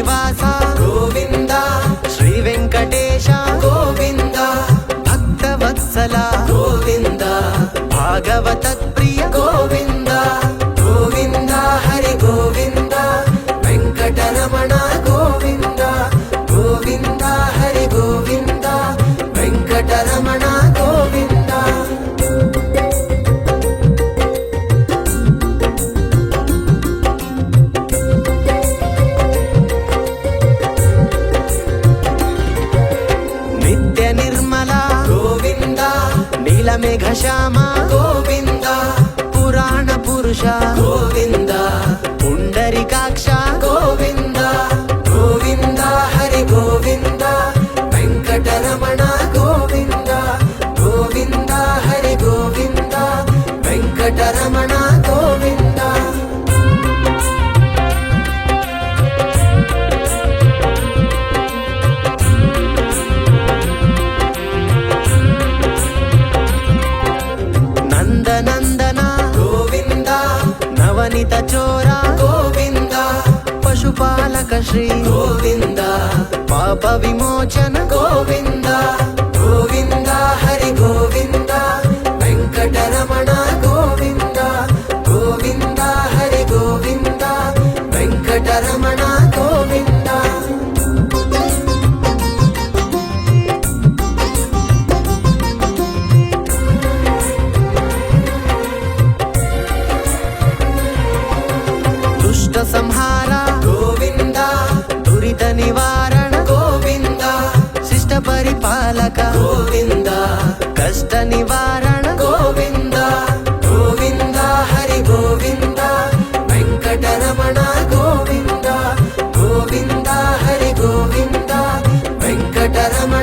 నివాస గోవింద శ్రీ వెంకటేశ గోవింద భక్తవత్సల గోవింద భాగవత ప్రియ గోవింద గోవింద హరి గోవింద వెంకటరమణ గోవింద గోవింద హరి గోవింద వెంకటరమణ గోవింద. నిత్య నిర్మల గోవింద నీలమేఘ శ్యామ గోవింద పురాణ పురుష గోవింద పుండరికాక్ష గోవింద గోవింద హరి గోవింద వెంకటరమణ గోవింద గోవింద హరి గోవింద వెంకటరమణ గోవింద. నందనందన గోవింద నవనిత చోర గోవింద పశుపాలక శ్రీ గోవింద పాప విమోచన గోవింద గోవింద హరి గోవింద వెంకటరమణ గోవింద గోవింద హరి గోవింద వెంకటరమణ గోవింద. దుష్ట సంహార గోవింద దురిత నివారణ గోవింద శిష్ట పరిపాలక గోవింద కష్ట నివారణ గోవింద గోవింద హరి గోవింద వెంకటరమణ గోవింద గోవింద హరి గోవింద వెంకటరమణ